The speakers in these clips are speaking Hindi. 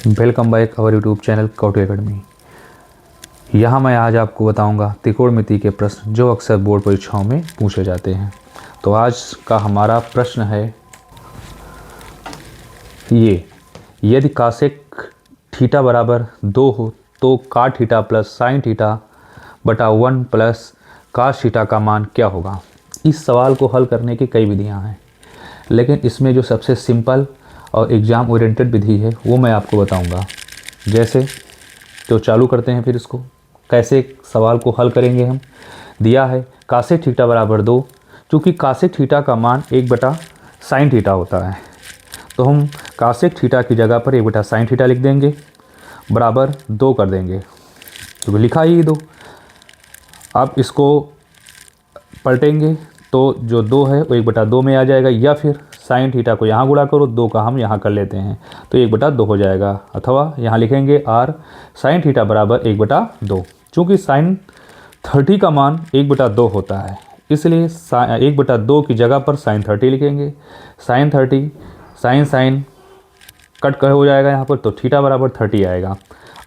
Welcome back our YouTube channel कौटू एकेडमी। यहाँ मैं आज आपको बताऊंगा त्रिकोणमिति के प्रश्न जो अक्सर बोर्ड परीक्षाओं में पूछे जाते हैं। तो आज का हमारा प्रश्न है ये, यदि कासेक थीटा बराबर 2 हो तो काट थीटा प्लस साइन थीटा बटा 1 प्लस कास थीटा का मान क्या होगा। इस सवाल को हल करने की कई विधियाँ हैं, लेकिन इसमें जो सबसे सिंपल और एग्ज़ाम ओरिएंटेड विधि है वो मैं आपको बताऊंगा। जैसे तो चालू करते हैं, फिर इसको कैसे सवाल को हल करेंगे। हम दिया है कासेक थीटा बराबर 2, चूँकि कासेक थीटा का मान 1 बटा साइन थीटा होता है, तो हम कासेक थीटा की जगह पर 1 बटा साइन थीटा लिख देंगे, बराबर 2 कर देंगे, तो लिखा ही 2। अब इसको पलटेंगे तो जो 2 है वो 1 बटा 2 में आ जाएगा, या फिर साइन थीटा को यहाँ गुणा करो, 2 का हम यहाँ कर लेते हैं तो 1 बटा 2 हो जाएगा। अथवा यहाँ लिखेंगे आर साइन थीटा बराबर 1 बटा 2। चूँकि साइन 30 का मान 1 बटा 2 होता है, इसलिए 1 बटा 2 की जगह पर साइन 30 लिखेंगे। साइन 30 साइन कट कर हो जाएगा यहाँ पर, तो थीटा बराबर 30 आएगा।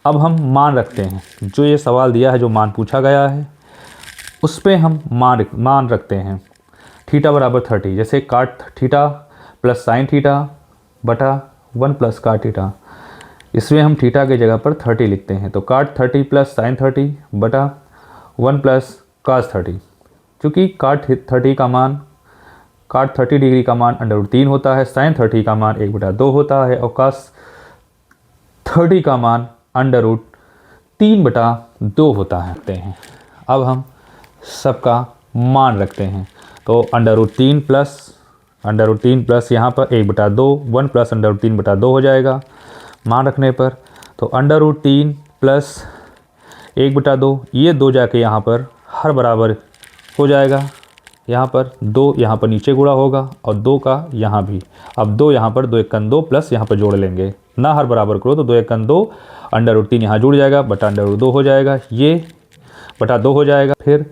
अब हम मान रखते हैं, जो ये सवाल दिया है, जो मान पूछा गया है उस पर हम मान रखते हैं। थीटा बराबर 30, जैसे काट थीटा प्लस साइन थीटा बटा 1 प्लस काट थीटा, इसमें हम थीटा की जगह पर 30 लिखते हैं, तो काट 30 प्लस साइन 30 बटा 1 प्लस कास 30। चूँकि काट 30 डिग्री का मान √3 होता है, साइन 30 का मान 1 बटा 2 होता है, और कास 30 का मान √3 बटा 2 होता है। अब हम सबका मान रखते हैं, तो √3 प्लस यहाँ पर 1 बटा 2, 1 प्लस √3 बटा 2 हो जाएगा मान रखने पर। तो √3 प्लस 1 बटा 2, ये 2 जाके यहाँ पर हर बराबर हो जाएगा, यहाँ पर 2 यहाँ पर नीचे गुणा होगा और 2 का यहाँ भी। अब 2 यहाँ पर 2 1 2 प्लस यहाँ पर जोड़ लेंगे, ना हर बराबर करो तो 2 1 2 √3 यहाँ जुड़ जाएगा, बटा √2 हो जाएगा, ये बटा 2 हो जाएगा, फिर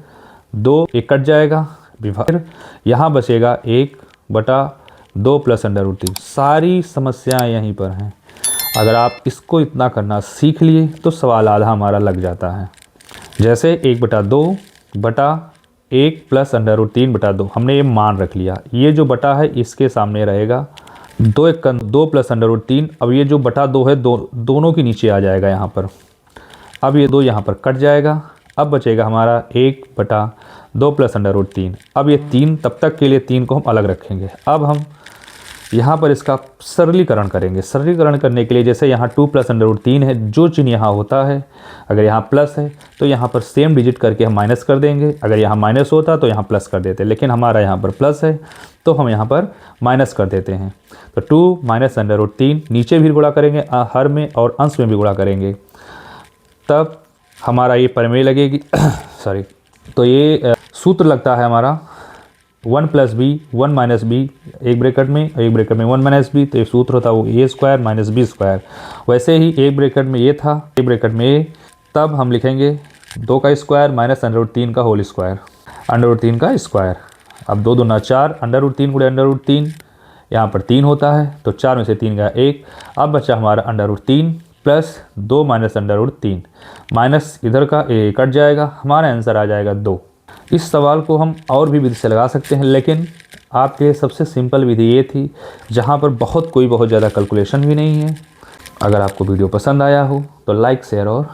2 1 कट जाएगा, फिर यहाँ बचेगा 1 बटा 2 प्लस √3। सारी समस्याएं यहीं पर हैं। अगर आप इसको इतना करना सीख लिए तो सवाल आधा हमारा लग जाता है। जैसे 1 बटा 2 बटा 1 प्लस √3 बटा 2 हमने ये मान रख लिया, ये जो बटा है इसके सामने रहेगा, 2 1 2 प्लस √3। अब ये जो बटा 2 है दोनों के नीचे आ जाएगा यहाँ पर। अब ये 2 यहाँ पर कट जाएगा, अब बचेगा हमारा 1 बटा 2 प्लस √3। अब ये 3, तब तक के लिए 3 को हम अलग रखेंगे। अब हम यहाँ पर इसका सरलीकरण करेंगे। सरलीकरण करने के लिए, जैसे यहाँ 2 प्लस √3 है, जो चिन्ह यहाँ होता है, अगर यहाँ प्लस है तो यहाँ पर सेम डिजिट करके हम माइनस कर देंगे, अगर यहाँ माइनस होता तो यहाँ प्लस कर देते, लेकिन हमारा यहाँ पर प्लस है तो हम यहाँ पर माइनस कर देते हैं। तो 2 माइनस √3 नीचे भी गुणा करेंगे, हर में और अंश में भी गुणा करेंगे, तब हमारा ये प्रमेय लगेगी सॉरी। तो ये सूत्र लगता है हमारा 1 प्लस बी 1 माइनस बी, एक ब्रैकेट में 1 माइनस बी, तो ये सूत्र होता है वो a² माइनस b²। वैसे ही एक ब्रैकेट में ये था, एक ब्रैकेट में a, तब हम लिखेंगे 2 का स्क्वायर माइनस √3 का होल स्क्वायर, √3 का स्क्वायर। अब 2 दूना 4, √3 गुणे √3, यहाँ पर 3 होता है, तो 4 में से 3 गया 1। अब बचा हमारा √3 प्लस 2 माइनस √3, माइनस इधर का ए कट जाएगा, हमारा आंसर आ जाएगा 2। इस सवाल को हम और भी विधि से लगा सकते हैं, लेकिन आपके सबसे सिंपल विधि ये थी, जहाँ पर बहुत ज़्यादा कैलकुलेशन भी नहीं है। अगर आपको वीडियो पसंद आया हो तो लाइक, शेयर और